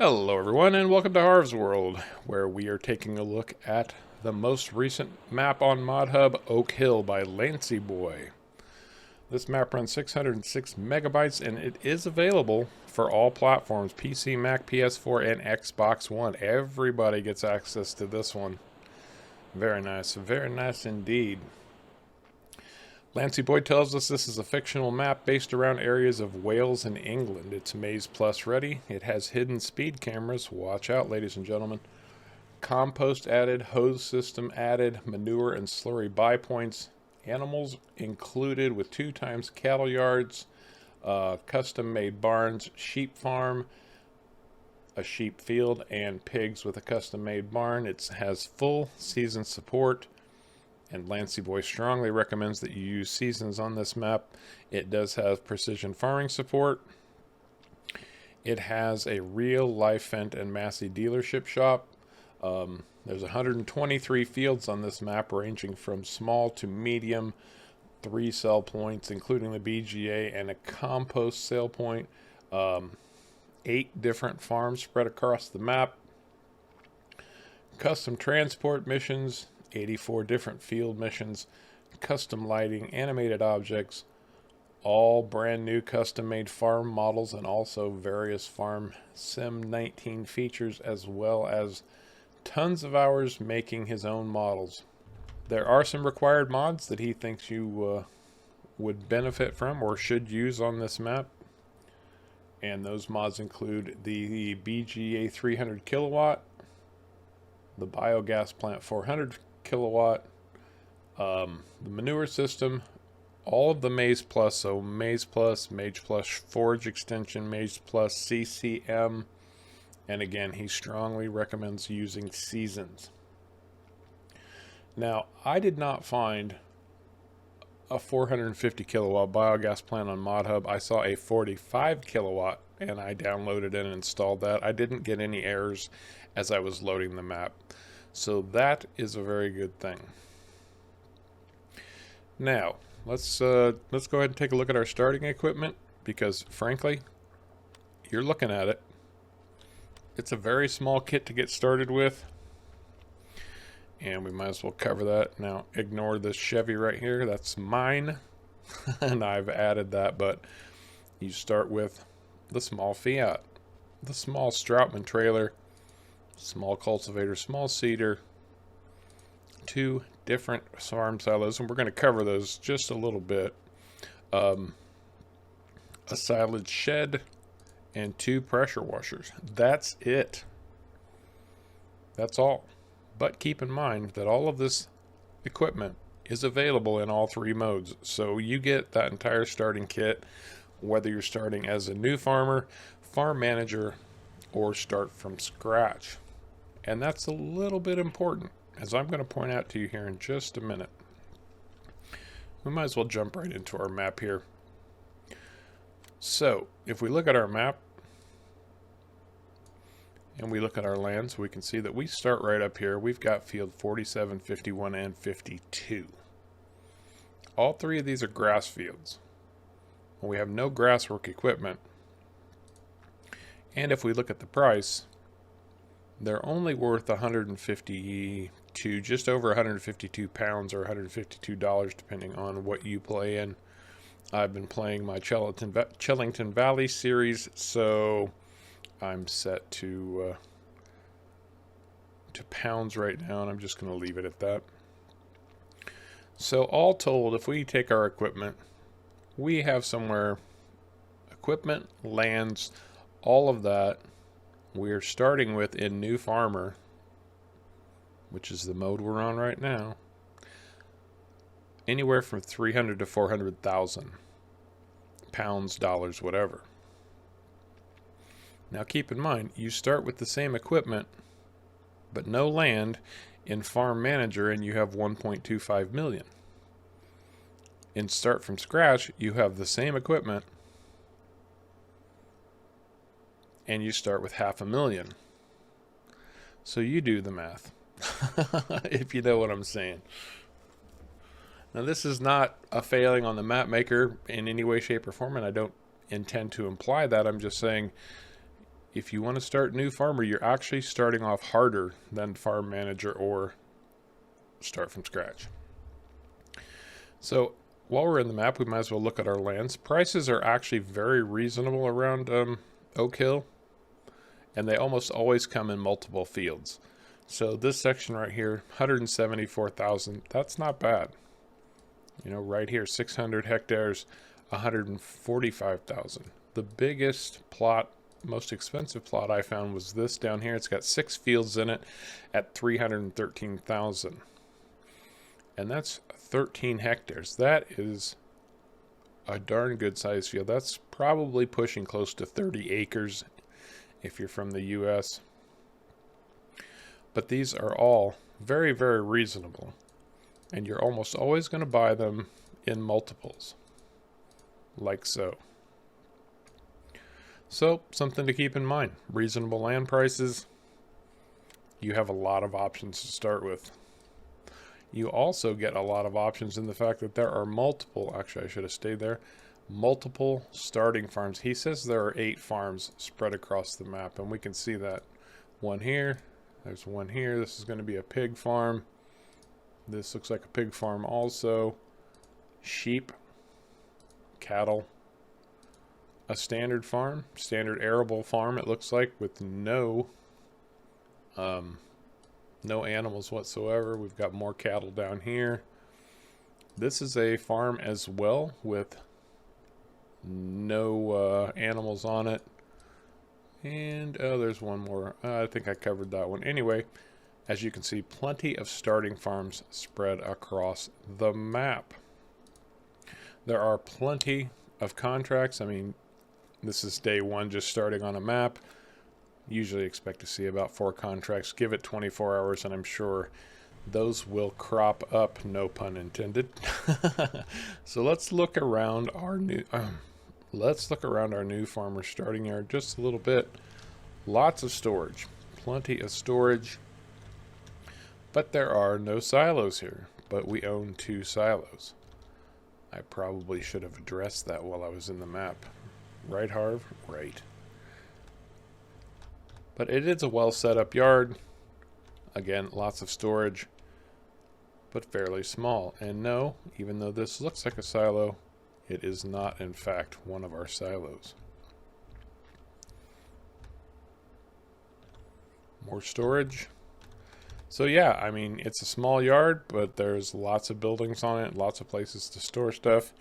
Hello everyone and welcome to Harv's World, where we are taking a look at the most recent map on ModHub, OAKHILL by Lancyboi. This map runs 606 megabytes and it is available for all platforms, PC, Mac, PS4, and Xbox One. Everybody gets access to this one. Very nice indeed. Lancyboi tells us this is a fictional map based around areas of Wales and England. It's Maize Plus ready. It has hidden speed cameras. Watch out, ladies and gentlemen. Compost added, hose system added, manure and slurry buy points. Animals included with 2x cattle yards, custom made barns, sheep farm, a sheep field, and pigs with a custom made barn. It has full season support. And Lancyboi strongly recommends that you use seasons on this map. It does have precision farming support. It has a real life Fendt and Massey dealership shop. There's 123 fields on this map, ranging from small to medium, 3 sell points, including the BGA and a compost sale point. 8 different farms spread across the map. Custom transport missions. 84 different field missions, custom lighting, animated objects, all brand new custom made farm models, and also various farm sim 19 features, as well as tons of hours making his own models. There are some required mods that he thinks you would benefit from or should use on this map, and those mods include the BGA 300 kilowatt, the biogas plant 400 kilowatt, the manure system, all of the Maize Plus, so Maize Plus, Maize Plus Forage Extension, Maize Plus CCM, and again, he strongly recommends using seasons. Now, I did not find a 450 kilowatt biogas plant on ModHub. I saw a 45 kilowatt and I downloaded and installed that. I didn't get any errors as I was loading the map. So that is a very good thing. Now, let's go ahead and take a look at our starting equipment, because frankly, you're looking at it. It's a very small kit to get started with, and we might as well cover that. Now, ignore this Chevy right here. That's mine, and I've added that, but you start with the small Fiat, the small Stroutman trailer, small cultivator, small seeder, 2 different farm silos, and we're going to cover those just a little bit. A silage shed and 2 pressure washers. That's it. That's all. But keep in mind that all of this equipment is available in all 3 modes. So you get that entire starting kit, whether you're starting as a new farmer, farm manager, or start from scratch. And that's a little bit important, as I'm going to point out to you here in just a minute. We might as well jump right into our map here. So, if we look at our map, and we look at our lands, we can see that we start right up here. We've got field 47, 51, and 52. All 3 of these are grass fields. We have no grasswork equipment. And if we look at the price, they're only worth 152, just over 152 pounds or $152, depending on what you play in. I've been playing my Chellington Valley series, so I'm set to pounds right now, and I'm just going to leave it at that. So all told, if we take our equipment, we have somewhere equipment, lands, all of that. We're starting with, in New Farmer, which is the mode we're on right now, anywhere from 300 to 400,000 pounds, dollars, whatever. Now keep in mind, you start with the same equipment, but no land in Farm Manager, and you have 1.25 million. In Start from Scratch, you have the same equipment, and you start with 500,000. So you do the math, if you know what I'm saying. Now, this is not a failing on the map maker in any way, shape, or form, and I don't intend to imply that. I'm just saying if you want to start new farmer, you're actually starting off harder than farm manager or start from scratch. So while we're in the map, we might as well look at our lands. Prices are actually very reasonable around OAKHILL, and they almost always come in multiple fields. So this section right here, 174,000, that's not bad. You know, right here, 600 hectares, 145,000. The biggest plot, most expensive plot I found was this down here. It's got 6 fields in it at 313,000. And that's 13 hectares. That is a darn good size field. That's probably pushing close to 30 acres if you're from the US. But these are all very, very reasonable. And you're almost always going to buy them in multiples. Like so. So, something to keep in mind. Reasonable land prices. You have a lot of options to start with. You also get a lot of options in the fact that there are multiple, actually I should have stayed there, multiple starting farms. He says there are 8 farms spread across the map, and we can see that. One here, there's one here. This is going to be a pig farm. This looks like a pig farm also. Sheep, cattle. A standard farm, standard arable farm, it looks like, with no animals whatsoever. We've got more cattle down here. This is a farm as well with no animals on it. And there's one more. I think I covered that one. Anyway, as you can see, plenty of starting farms spread across the map. There are plenty of contracts. I mean, this is day 1 just starting on a map. Usually expect to see about 4 contracts. Give it 24 hours and I'm sure those will crop up, no pun intended. So let's look around our new farmer starting yard just a little bit. Lots of storage, plenty of storage, but there are no silos here, but we own 2 silos. I probably should have addressed that while I was in the map. Right, Harv? Right. But it is a well set up yard. Again, lots of storage, but fairly small. And no, even though this looks like a silo, it is not in fact one of our silos. More storage. So yeah, I mean, it's a small yard, but there's lots of buildings on it, lots of places to store stuff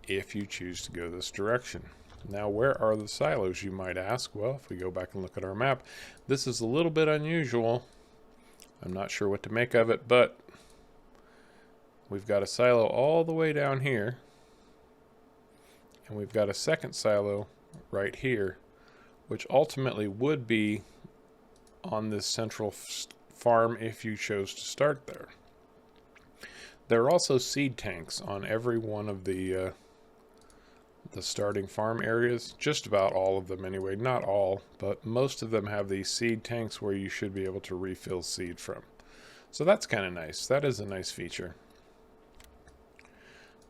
if you choose to go this direction. Now, where are the silos, you might ask? Well, if we go back and look at our map, this is a little bit unusual. I'm not sure what to make of it, but we've got a silo all the way down here, and we've got a second silo right here, which ultimately would be on this central farm if you chose to start there. There are also seed tanks on every one of the starting farm areas, just about all of them anyway. Not all, but most of them have these seed tanks where you should be able to refill seed from. So that's kind of nice. That is a nice feature.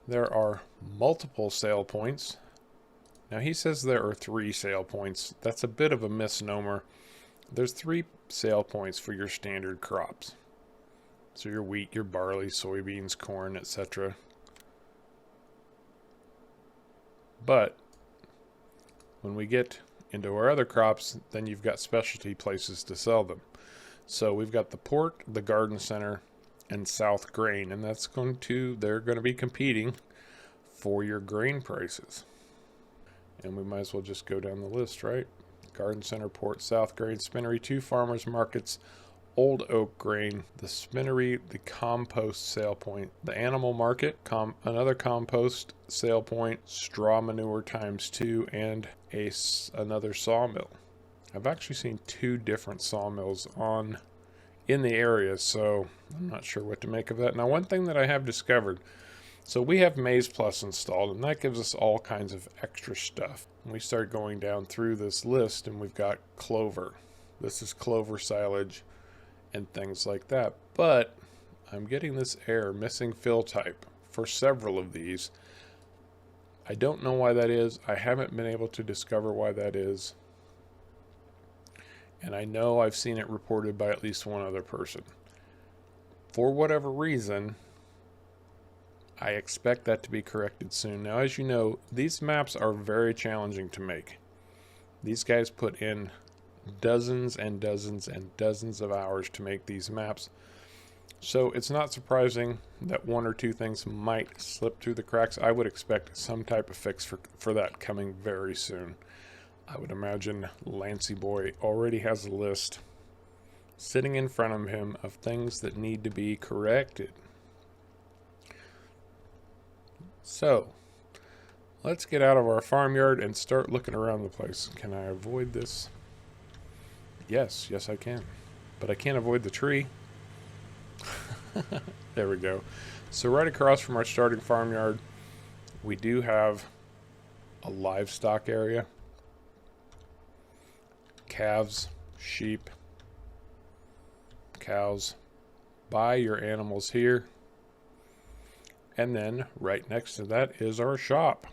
There are multiple sale points. Now he says there are 3 sale points. That's a bit of a misnomer. There's 3 sale points for your standard crops. So your wheat, your barley, soybeans, corn, etc. But when we get into our other crops, then you've got specialty places to sell them. So we've got the port, the garden center, and South Grain, and they're going to be competing for your grain prices. And we might as well just go down the list, right? Garden center, port, South Grain, spinnery, 2 farmers markets, Old Oak Grain, the spinnery, the compost sale point, the animal market, another compost sale point, straw manure ×2, and another sawmill. I've actually seen 2 different sawmills in the area, so I'm not sure what to make of that. Now, one thing that I have discovered, so we have Maize Plus installed, and that gives us all kinds of extra stuff. And we start going down through this list, and we've got clover. This is clover silage and things like that. But I'm getting this error, missing fill type, for several of these. I don't know why that is. I haven't been able to discover why that is. And I know I've seen it reported by at least one other person. For whatever reason, I expect that to be corrected soon. Now, as you know, these maps are very challenging to make. These guys put in dozens and dozens and dozens of hours to make these maps. So it's not surprising that one or two things might slip through the cracks. I would expect some type of fix for that coming very soon. I would imagine Lancyboi already has a list sitting in front of him of things that need to be corrected. So, let's get out of our farmyard and start looking around the place. Can I avoid this? Yes, I can. But I can't avoid the tree. There we go. So right across from our starting farmyard, we do have a livestock area. Calves, sheep, cows. Buy your animals here. And then right next to that is our shop.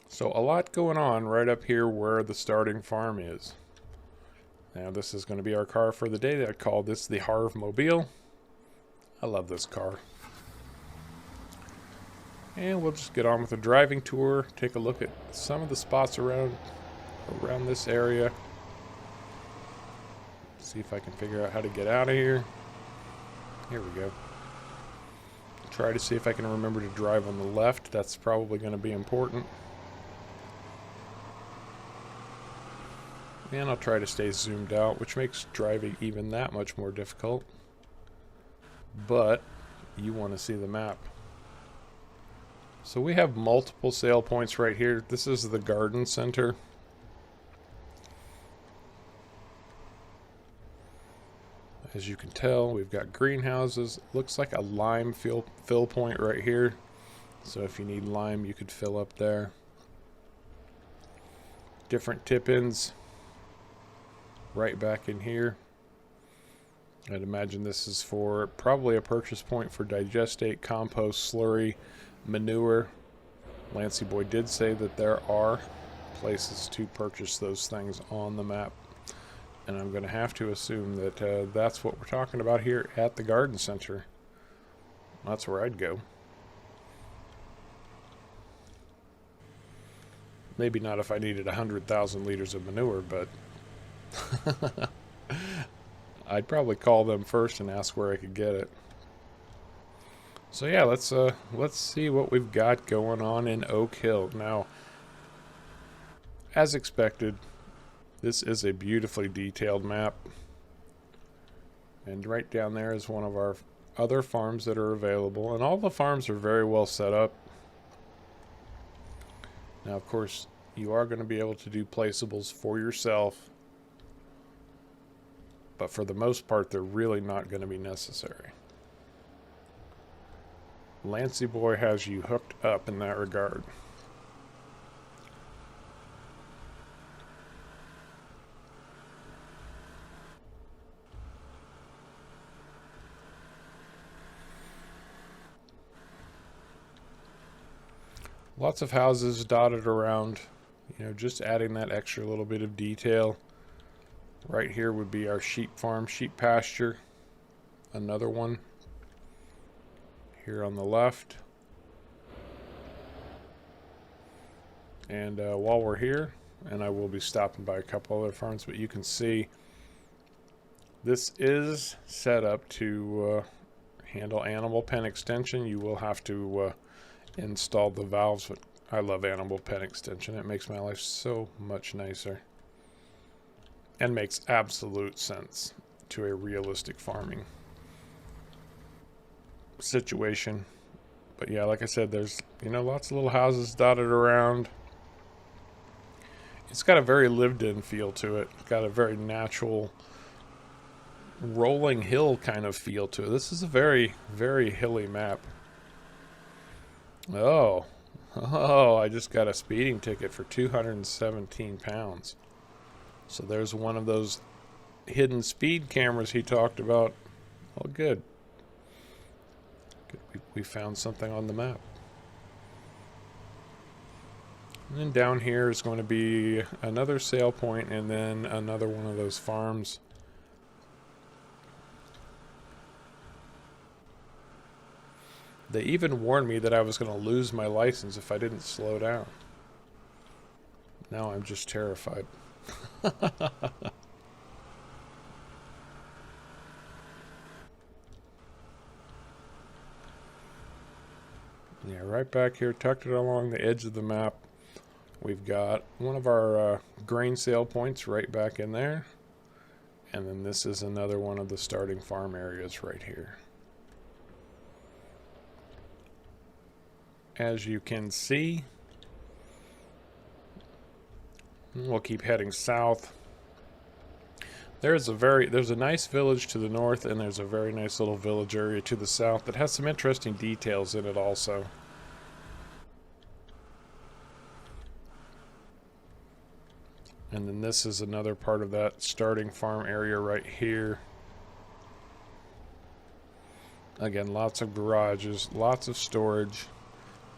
So a lot going on right up here where the starting farm is. Now this is going to be our car for the day. I call this the Harv Mobile. I love this car. And we'll just get on with a driving tour. Take a look at some of the spots around this area. See if I can figure out how to get out of here. Here we go. Try to see if I can remember to drive on the left. That's probably going to be important. And I'll try to stay zoomed out, which makes driving even that much more difficult. But you want to see the map. So we have multiple sale points right here. This is the garden center. As you can tell, we've got greenhouses. Looks like a lime fill point right here. So if you need lime, you could fill up there. Different tip-ins right back in here. I'd imagine this is for probably a purchase point for digestate, compost, slurry, manure. Lancyboi did say that there are places to purchase those things on the map. And I'm going to have to assume that that's what we're talking about here at the garden center. That's where I'd go. Maybe not if I needed 100,000 liters of manure, but I'd probably call them first and ask where I could get it. So yeah, let's see what we've got going on in Oak Hill. Now, as expected, this is a beautifully detailed map. And right down there is one of our other farms that are available. And all the farms are very well set up. Now, of course, you are going to be able to do placeables for yourself. But for the most part, they're really not going to be necessary. Lancyboi has you hooked up in that regard. Lots of houses dotted around, you know, just adding that extra little bit of detail. Right here would be our sheep farm, sheep pasture. Another one here on the left. And while we're here, and I will be stopping by a couple other farms, but you can see this is set up to handle animal pen extension. You will have to install the valves, but I love animal pen extension. It makes my life so much nicer and makes absolute sense to a realistic farming situation. But yeah, like I said, there's, you know, lots of little houses dotted around. It's got a very lived-in feel to it. It's got a very natural rolling hill kind of feel to it. This is a very, very hilly map. Oh, I just got a speeding ticket for 217 pounds. So there's one of those hidden speed cameras he talked about. Oh, good. We found something on the map. And then down here is going to be another sale point and then another one of those farms. They even warned me that I was going to lose my license if I didn't slow down. Now I'm just terrified. Yeah, right back here, tucked it along the edge of the map. We've got one of our grain sale points right back in there. And then this is another one of the starting farm areas right here. As you can see, we'll keep heading south. There's a nice village to the north, and there's a very nice little village area to the south that has some interesting details in it also. And then this is another part of that starting farm area right here. Again, lots of garages, lots of storage.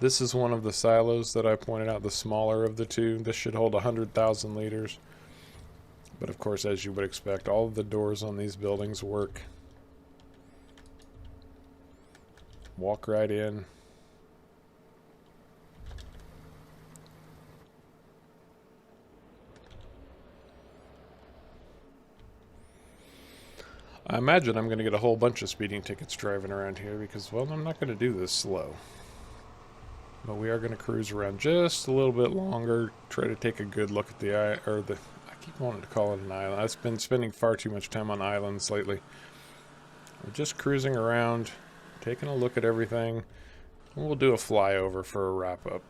This is one of the silos that I pointed out, the smaller of the two. This should hold 100,000 liters. But of course, as you would expect, all of the doors on these buildings work. Walk right in. I imagine I'm going to get a whole bunch of speeding tickets driving around here because, well, I'm not going to do this slow. But we are going to cruise around just a little bit longer, try to take a good look at I keep wanting to call it an island. I've been spending far too much time on islands lately. We're just cruising around, taking a look at everything. And we'll do a flyover for a wrap-up,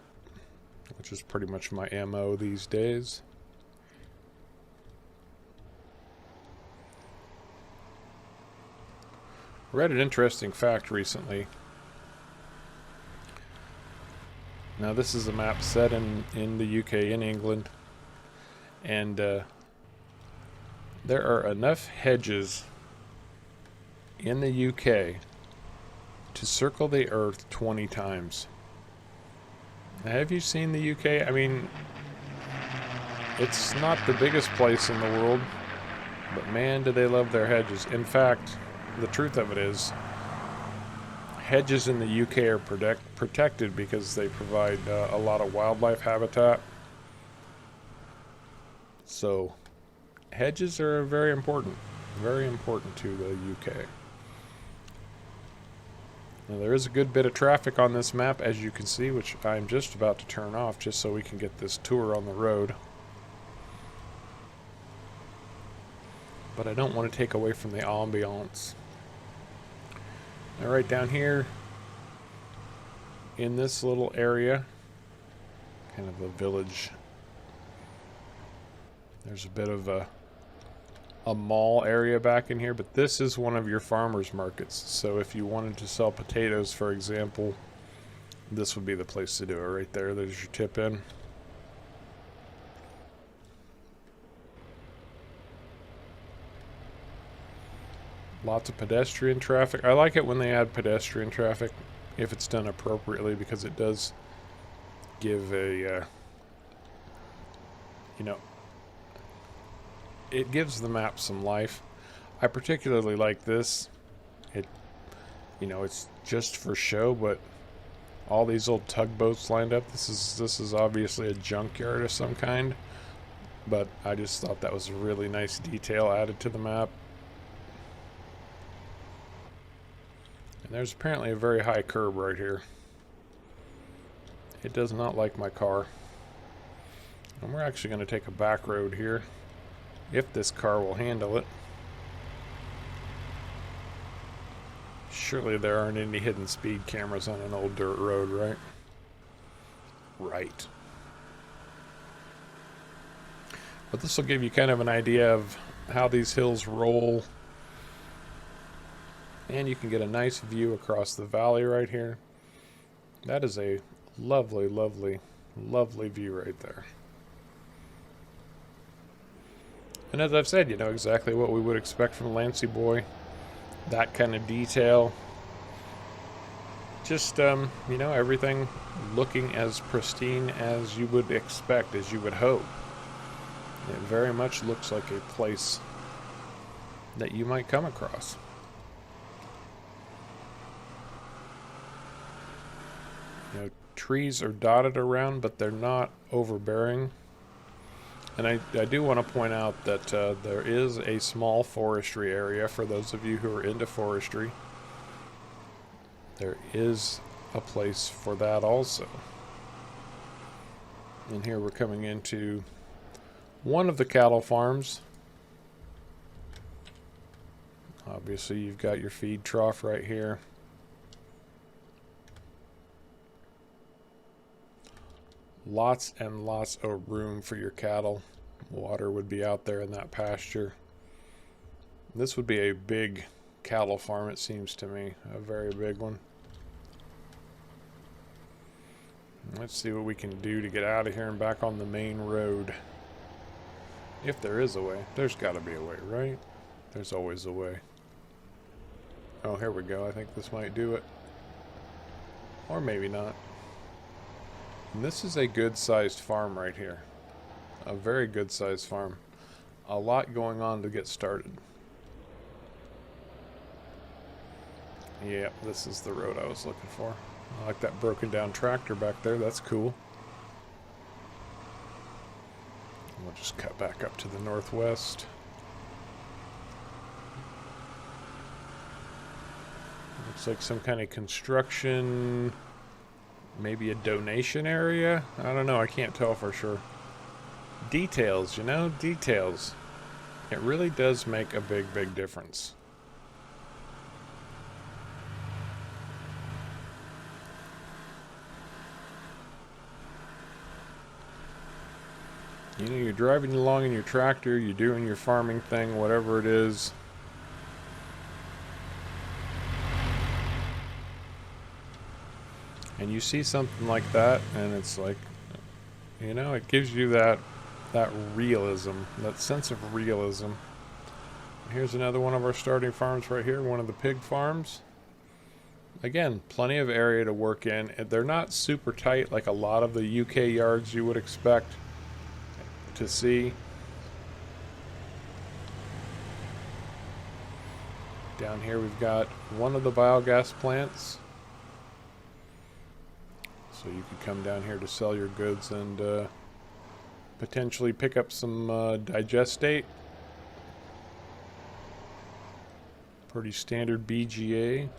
which is pretty much my MO these days. I read an interesting fact recently. Now this is a map set in the UK, in England, and there are enough hedges in the UK to circle the Earth 20 times. Now, have you seen the UK? I mean, it's not the biggest place in the world, but man, do they love their hedges. In fact, the truth of it is, hedges in the UK are protected because they provide a lot of wildlife habitat. So, hedges are very important to the UK. Now, there is a good bit of traffic on this map, as you can see, which I'm just about to turn off just so we can get this tour on the road. But I don't want to take away from the ambiance. Now, right down here in this little area, kind of a village, there's a bit of a mall area back in here, but this is one of your farmers markets. So if you wanted to sell potatoes, for example, this would be the place to do it right there. There's your tip in. Lots of pedestrian traffic. I like it when they add pedestrian traffic, if it's done appropriately, because it does give a, it gives the map some life. I particularly like this. It's just for show, but all these old tugboats lined up. This is obviously a junkyard of some kind, but I just thought that was a really nice detail added to the map. And there's apparently a very high curb right here. It does not like my car. And we're actually going to take a back road here, if this car will handle it. Surely there aren't any hidden speed cameras on an old dirt road, right? Right. But this will give you kind of an idea of how these hills roll. And you can get a nice view across the valley right here. That is a lovely, lovely, lovely view right there. And as I've said, exactly what we would expect from Lancyboi. That kind of detail. just, you know, everything looking as pristine as you would expect, as you would hope. It very much looks like a place that you might come across. You know, trees are dotted around, but they're not overbearing. And I do want to point out that there is a small forestry area for those of you who are into forestry. There is a place for that also. And here we're coming into one of the cattle farms. Obviously, you've got your feed trough right here. Lots and lots of room for your cattle. Water would be out there in that pasture. This would be a big cattle farm, it seems to me. A very big one. Let's see what we can do to get out of here and back on the main road. If there is a way. There's got to be a way, right? There's always a way. Oh, here we go. I think this might do it. Or maybe not. And this is a good-sized farm right here. A very good-sized farm. A lot going on to get started. Yep, this is the road I was looking for. I like that broken down tractor back there. That's cool. We'll just cut back up to the northwest. Looks like some kind of construction, maybe a donation area. I don't know. I can't tell for sure. Details, you know, details. It really does make a big, big difference. You know, you're driving along in your tractor, you're doing your farming thing, whatever it is. And you see something like that, and it's like, you know, it gives you that realism, that sense of realism. Here's another one of our starting farms right here, one of the pig farms. Again, plenty of area to work in. They're not super tight like a lot of the UK yards you would expect to see. Down here we've got one of the biogas plants. So you could come down here to sell your goods and potentially pick up some digestate. Pretty standard BGA.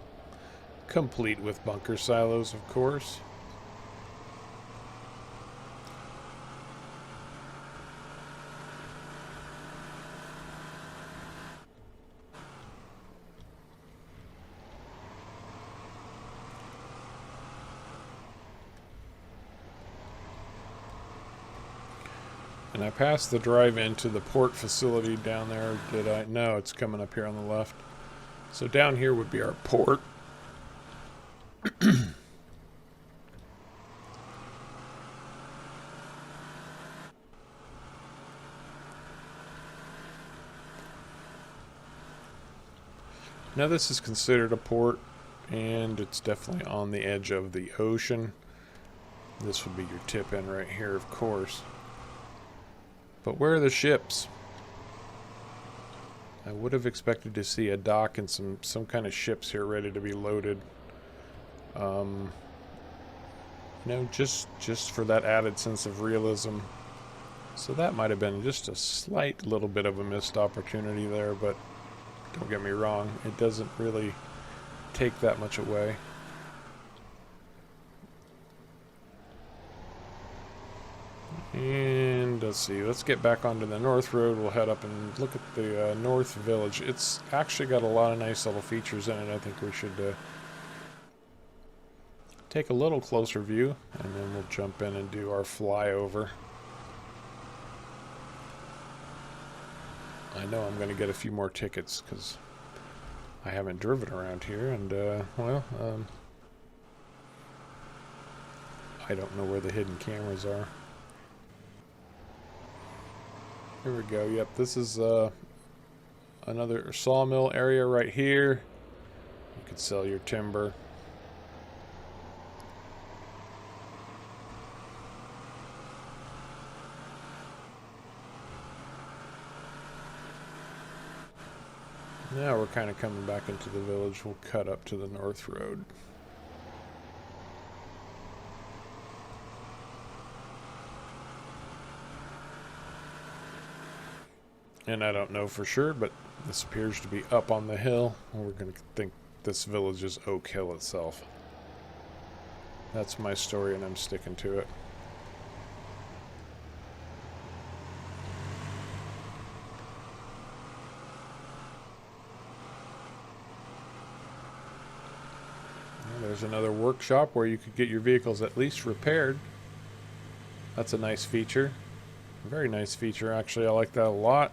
Complete with bunker silos, of course. And I passed the drive into the port facility down there. Did I? No, it's coming up here on the left. So down here would be our port. Now this is considered a port, and it's definitely on the edge of the ocean. This would be your tip in right here, of course. But where are the ships? I would have expected to see a dock and some kind of ships here ready to be loaded. You know, just for that added sense of realism. So that might have been just a slight little bit of a missed opportunity there, but don't get me wrong, it doesn't really take that much away. And let's see, let's get back onto the north road. We'll head up and look at the north village. It's actually got a lot of nice little features in it. I think we should take a little closer view, and then we'll jump in and do our flyover. I know I'm going to get a few more tickets because I haven't driven around here, and I don't know where the hidden cameras are. Here we go. Yep, this is another sawmill area right here. You could sell your timber. Now we're kind of coming back into the village. We'll cut up to the north road. And I don't know for sure, but this appears to be up on the hill. We're going to think this village is Oak Hill itself. That's my story, and I'm sticking to it. There's another workshop where you could get your vehicles at least repaired. That's a nice feature. A very nice feature, actually. I like that a lot.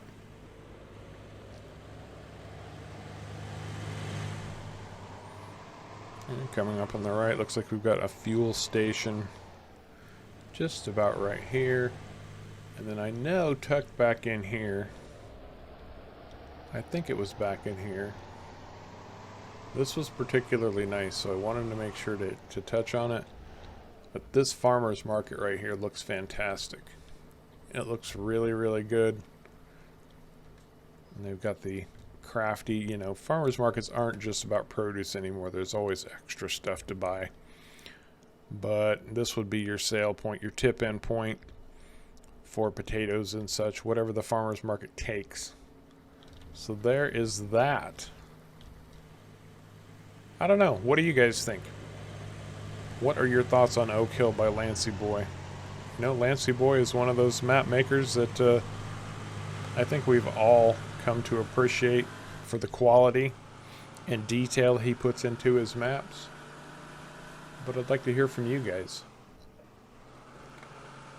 And coming up on the right, looks like we've got a fuel station just about right here. And then I know tucked back in here, I think it was back in here. This was particularly nice, so I wanted to make sure to touch on it. But this farmer's market right here looks fantastic. It looks really, really good. And they've got the crafty, you know, farmers markets aren't just about produce anymore. There's always extra stuff to buy. But this would be your sale point, your tip-in point for potatoes and such, whatever the farmers market takes. So there is that. I don't know. What do you guys think? What are your thoughts on Oak Hill by Lancyboi? You know, Lancyboi is one of those map makers that I think we've all come to appreciate for the quality and detail he puts into his maps. But I'd like to hear from you guys.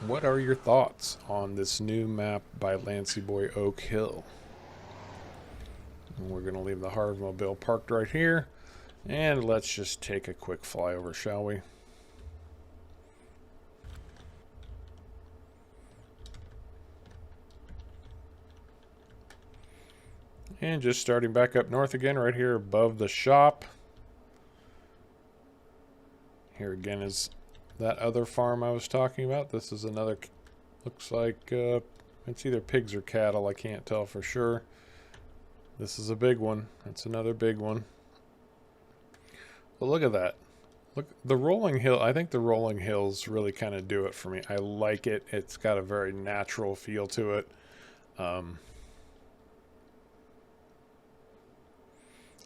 What are your thoughts on this new map by Lancyboi, Oak Hill? And we're going to leave the Harv mobile parked right here. And let's just take a quick flyover, shall we? And just starting back up north again, right here above the shop. Here again is that other farm I was talking about. This is another, looks like it's either pigs or cattle. I can't tell for sure. This is a big one. It's another big one. But look at that. Look, the rolling hill, I think the rolling hills really kind of do it for me. I like it. It's got a very natural feel to it. A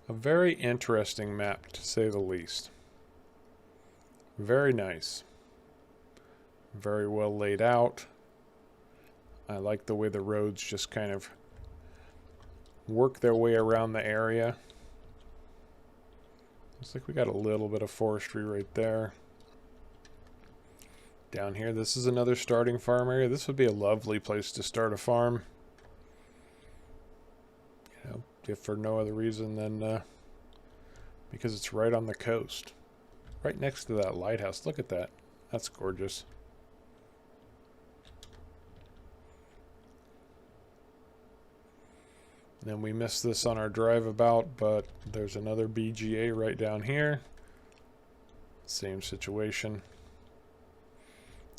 very interesting map, to say the least. Very nice. Very well laid out. I like the way the roads just kind of work their way around the area. Looks like we got a little bit of forestry right there. Down here, this is another starting farm area. This would be a lovely place to start a farm. You know, if for no other reason than because it's right on the coast. Right next to that lighthouse. Look at that. That's gorgeous. Then we missed this on our drive about, but there's another BGA right down here. Same situation.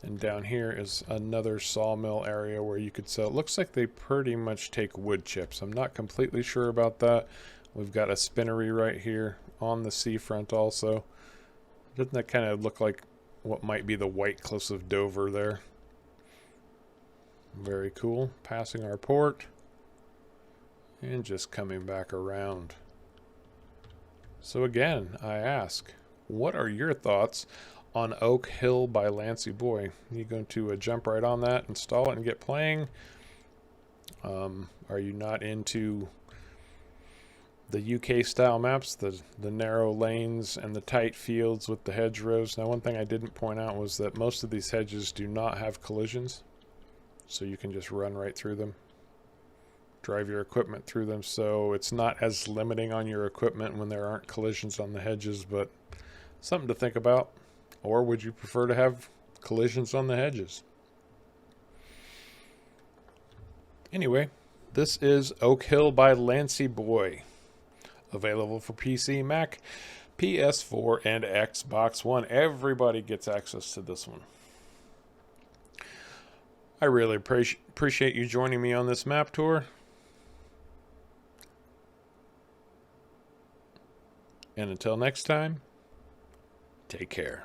And down here is another sawmill area where you could sell. It looks like they pretty much take wood chips. I'm not completely sure about that. We've got a spinnery right here on the seafront also. Doesn't that kind of look like what might be the White Cliffs of Dover there? Very cool. Passing our port. And just coming back around. So again, I ask, what are your thoughts on Oak Hill by Lancyboi? You going to jump right on that, install it, and get playing? Are you not into the UK style maps, the narrow lanes and the tight fields with the hedgerows? Now, one thing I didn't point out was that most of these hedges do not have collisions, so you can just run right through them. Drive your equipment through them, so it's not as limiting on your equipment when there aren't collisions on the hedges, but something to think about. Or would you prefer to have collisions on the hedges? Anyway, this is Oak Hill by Lancyboi. Available for PC, Mac, PS4, and Xbox One. Everybody gets access to this one. I really appreciate you joining me on this map tour. And until next time, take care.